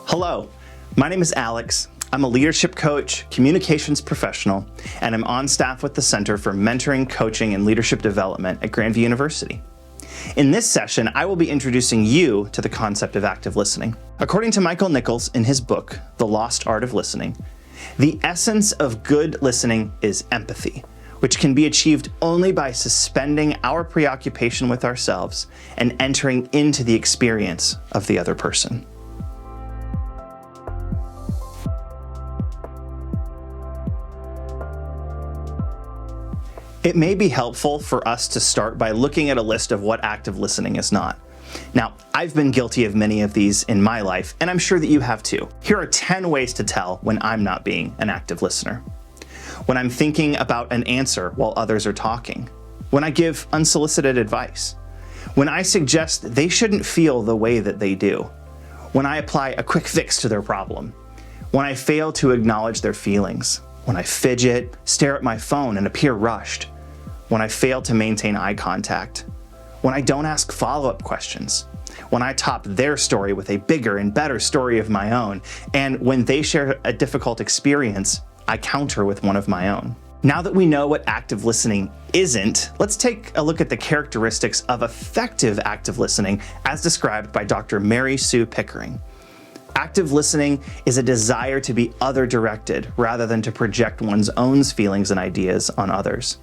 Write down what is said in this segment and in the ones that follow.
Hello, my name is Alex. I'm a leadership coach, communications professional, and I'm on staff with the Center for Mentoring, Coaching, and Leadership Development at Grandview University. In this session, I will be introducing you to the concept of active listening. According to Michael Nichols in his book, The Lost Art of Listening, the essence of good listening is empathy, which can be achieved only by suspending our preoccupation with ourselves and entering into the experience of the other person. It may be helpful for us to start by looking at a list of what active listening is not. Now, I've been guilty of many of these in my life, and I'm sure that you have too. Here are 10 ways to tell when I'm not being an active listener. When I'm thinking about an answer while others are talking. When I give unsolicited advice. When I suggest they shouldn't feel the way that they do. When I apply a quick fix to their problem. When I fail to acknowledge their feelings. When I fidget, stare at my phone, and appear rushed. When I fail to maintain eye contact. When I don't ask follow-up questions. When I top their story with a bigger and better story of my own. And when they share a difficult experience, I counter with one of my own. Now that we know what active listening isn't, let's take a look at the characteristics of effective active listening as described by Dr. Mary Sue Pickering. Active listening is a desire to be other-directed rather than to project one's own feelings and ideas on others.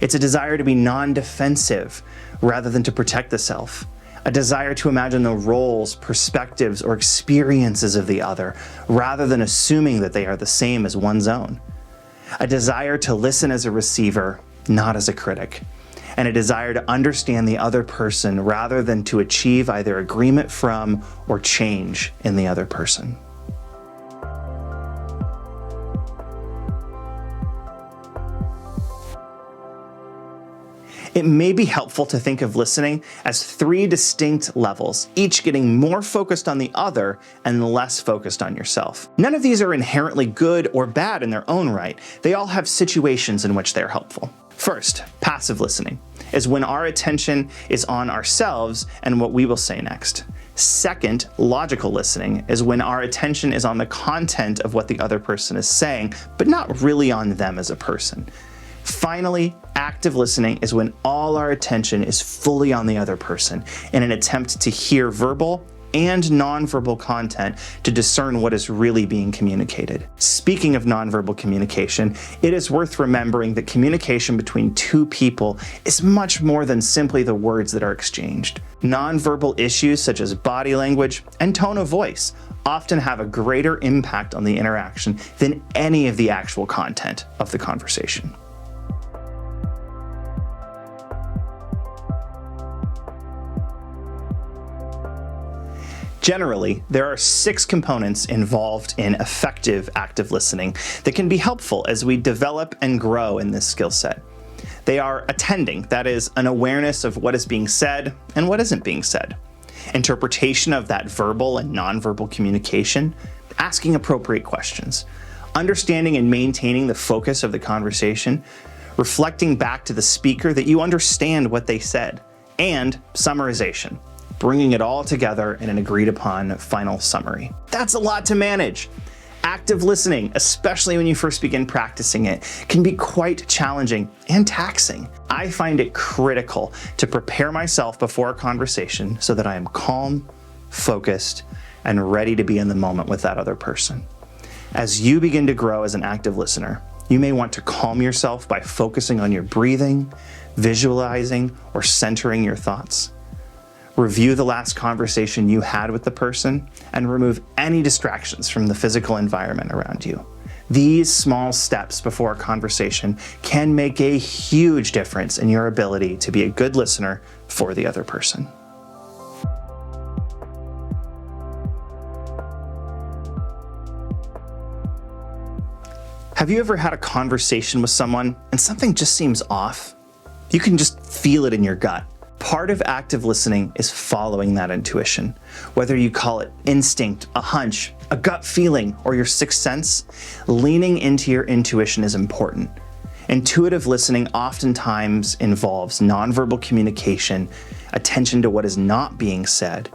It's a desire to be non-defensive rather than to protect the self. A desire to imagine the roles, perspectives, or experiences of the other rather than assuming that they are the same as one's own. A desire to listen as a receiver, not as a critic. And a desire to understand the other person rather than to achieve either agreement from or change in the other person. It may be helpful to think of listening as 3 distinct levels, each getting more focused on the other and less focused on yourself. None of these are inherently good or bad in their own right. They all have situations in which they're helpful. First, passive listening is when our attention is on ourselves and what we will say next. Second, logical listening is when our attention is on the content of what the other person is saying, but not really on them as a person. Finally, active listening is when all our attention is fully on the other person in an attempt to hear verbal and nonverbal content to discern what is really being communicated. Speaking of nonverbal communication, it is worth remembering that communication between two people is much more than simply the words that are exchanged. Nonverbal issues such as body language and tone of voice often have a greater impact on the interaction than any of the actual content of the conversation. Generally, there are 6 components involved in effective active listening that can be helpful as we develop and grow in this skill set. They are attending, that is, an awareness of what is being said and what isn't being said. Interpretation of that verbal and nonverbal communication, asking appropriate questions, understanding and maintaining the focus of the conversation, reflecting back to the speaker that you understand what they said, and summarization. Bringing it all together in an agreed upon final summary. That's a lot to manage. Active listening, especially when you first begin practicing it, can be quite challenging and taxing. I find it critical to prepare myself before a conversation so that I am calm, focused, and ready to be in the moment with that other person. As you begin to grow as an active listener, you may want to calm yourself by focusing on your breathing, visualizing, or centering your thoughts. Review the last conversation you had with the person and remove any distractions from the physical environment around you. These small steps before a conversation can make a huge difference in your ability to be a good listener for the other person. Have you ever had a conversation with someone and something just seems off? You can just feel it in your gut. Part of active listening is following that intuition. Whether you call it instinct, a hunch, a gut feeling, or your sixth sense, leaning into your intuition is important. Intuitive listening oftentimes involves nonverbal communication, attention to what is not being said,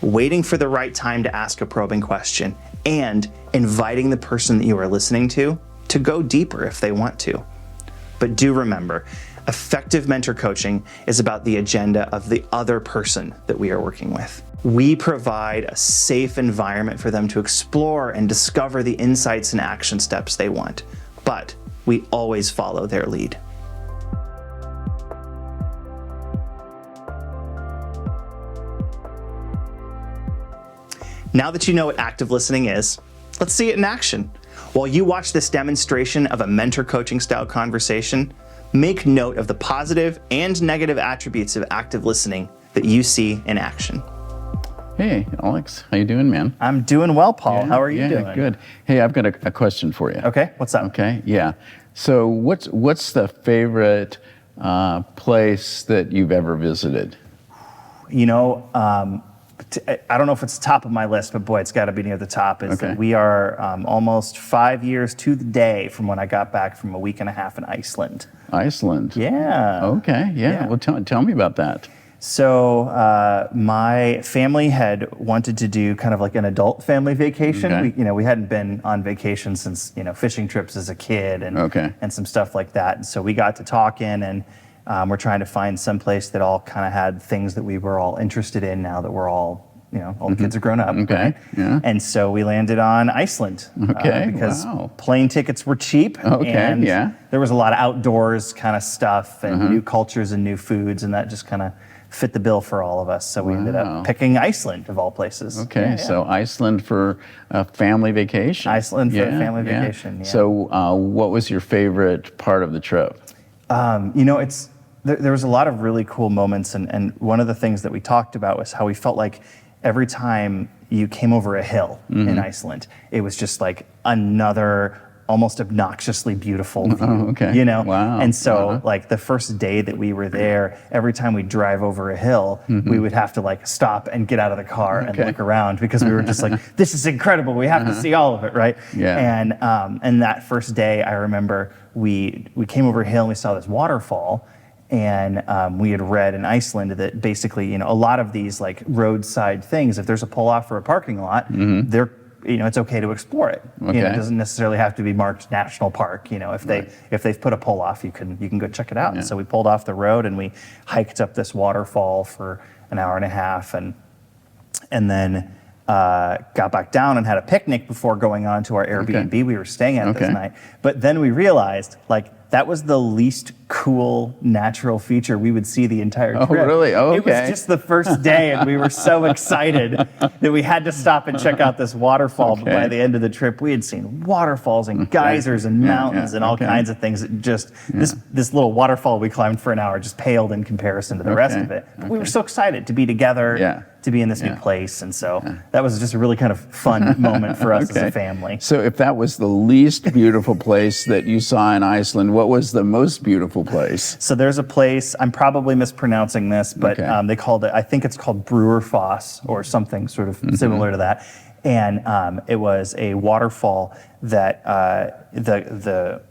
waiting for the right time to ask a probing question, and inviting the person that you are listening to go deeper if they want to. But do remember, effective mentor coaching is about the agenda of the other person that we are working with. We provide a safe environment for them to explore and discover the insights and action steps they want, but we always follow their lead. Now that you know what active listening is, let's see it in action. While you watch this demonstration of a mentor coaching style conversation, make note of the positive and negative attributes of active listening that you see in action. Hey, Alex, how you doing, man? I'm doing well, Paul. How are you doing? Good. Hey, I've got a question for you. Okay, what's up? Okay, yeah. So what's the favorite place that you've ever visited? You know, I don't know if it's top of my list, but boy, it's got to be near the top. That we are almost 5 years to the day from when I got back from a week and a half in Iceland. Iceland? Yeah. Okay, yeah. Well, tell me about that. So my family had wanted to do kind of like an adult family vacation. Okay. We hadn't been on vacation since, fishing trips as a kid and some stuff like that. And so we got to talking, and we're trying to find some place that all kind of had things that we were all interested in now that we're all, all the kids are grown up. Okay, right? yeah. And so we landed on Iceland. Okay, because wow. plane tickets were cheap. Okay, and yeah. there was a lot of outdoors kind of stuff and new cultures and new foods, and that just kind of fit the bill for all of us. So we ended up picking Iceland, of all places. Okay, so Iceland for a family vacation. Iceland for a family vacation, yeah. So what was your favorite part of the trip? There was a lot of really cool moments, and one of the things that we talked about was how we felt like every time you came over a hill in Iceland, it was just like another almost obnoxiously beautiful view. Oh, okay. Wow. And so like the first day that we were there, every time we'd drive over a hill, we would have to like stop and get out of the car and look around, because we were just like, this is incredible. We have to see all of it, right? Yeah. And that first day, I remember we came over a hill and we saw this waterfall. And we had read in Iceland that basically, a lot of these like roadside things, if there's a pull off or a parking lot, they're, it's okay to explore it. Okay. It doesn't necessarily have to be marked national park. If they've put a pull off, you can go check it out. Yeah. And so we pulled off the road and we hiked up this waterfall for an hour and a half, and then got back down and had a picnic before going on to our Airbnb we were staying at this night. But then we realized that was the least cool natural feature we would see the entire trip. Oh, really? Oh, okay. It was just the first day, and we were so excited that we had to stop and check out this waterfall. But by the end of the trip, we had seen waterfalls and geysers and mountains and all kinds of things. That just this little waterfall we climbed for an hour just paled in comparison to the rest of it. But we were so excited to be together, to be in this new place, and so that was just a really kind of fun moment for us as a family. So if that was the least beautiful place that you saw in Iceland, what was the most beautiful place? So there's a place, I'm probably mispronouncing this, but they called it, I think it's called Brewerfoss or something sort of similar to that. And it was a waterfall that the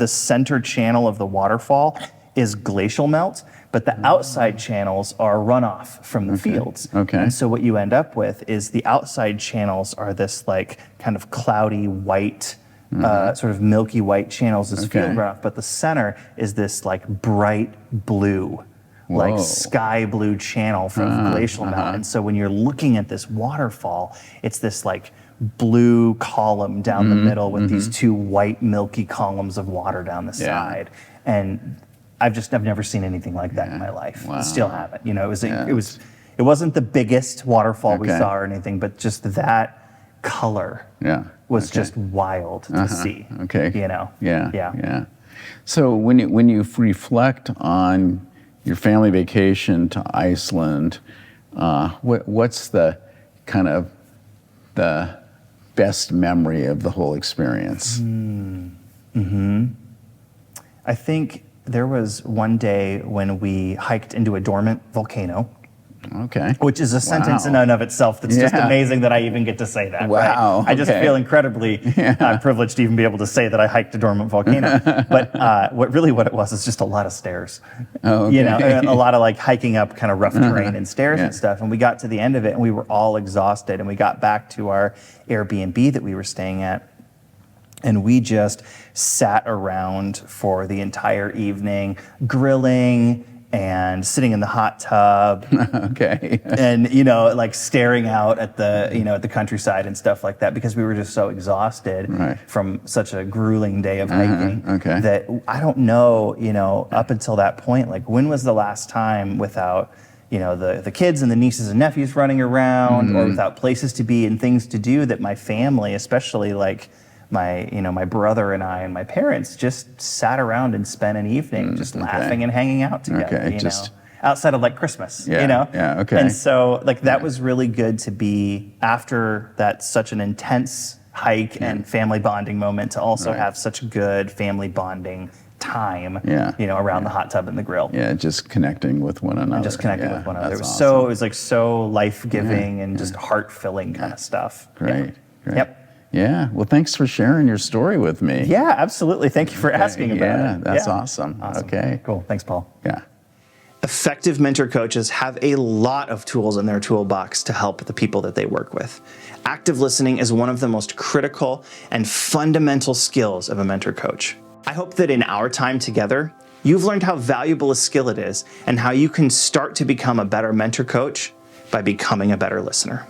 center channel of the waterfall is glacial melt, but the outside channels are runoff from the fields. Okay. And so what you end up with is the outside channels are this like kind of cloudy white, sort of milky white channels as field runoff, but the center is this like bright blue, like sky blue channel from glacial melt. And so when you're looking at this waterfall, it's this like blue column down the middle with these two white milky columns of water down the side. And I've never seen anything like that in my life. Wow. Still haven't. It wasn't the biggest waterfall we saw or anything, but just that color was just wild to see. Okay. Yeah. So when you reflect on your family vacation to Iceland, what's the kind of the best memory of the whole experience? I think there was one day when we hiked into a dormant volcano. Okay. Which is a sentence in and of itself that's just amazing that I even get to say that. Wow. Right? I just feel incredibly privileged to even be able to say that I hiked a dormant volcano. But what it was is just a lot of stairs. Oh, okay. You know, a lot of like hiking up kind of rough terrain and stairs and stuff. And we got to the end of it and we were all exhausted. And we got back to our Airbnb that we were staying at. And we just sat around for the entire evening, grilling and sitting in the hot tub. Okay. And, you know, like staring out at the, you know, at the countryside and stuff like that because we were just so exhausted from such a grueling day of hiking that I don't know, you know, up until that point, like when was the last time without, you know, the kids and the nieces and nephews running around or without places to be and things to do that my family, especially like my brother and I and my parents just sat around and spent an evening just laughing and hanging out together, you know, outside of like Christmas, you know? And so like that was really good to be after that such an intense hike and family bonding moment to also have such good family bonding time, you know, around the hot tub and the grill. Yeah, just connecting with one another. And just connecting with one another. It was awesome. it was like so life-giving and just heart-filling kind of stuff. Great. Yep. Yeah, well, thanks for sharing your story with me. Yeah, absolutely. Thank you for asking about it. Yeah, that's awesome. Okay. Cool. Thanks, Paul. Yeah. Effective mentor coaches have a lot of tools in their toolbox to help the people that they work with. Active listening is one of the most critical and fundamental skills of a mentor coach. I hope that in our time together, you've learned how valuable a skill it is and how you can start to become a better mentor coach by becoming a better listener.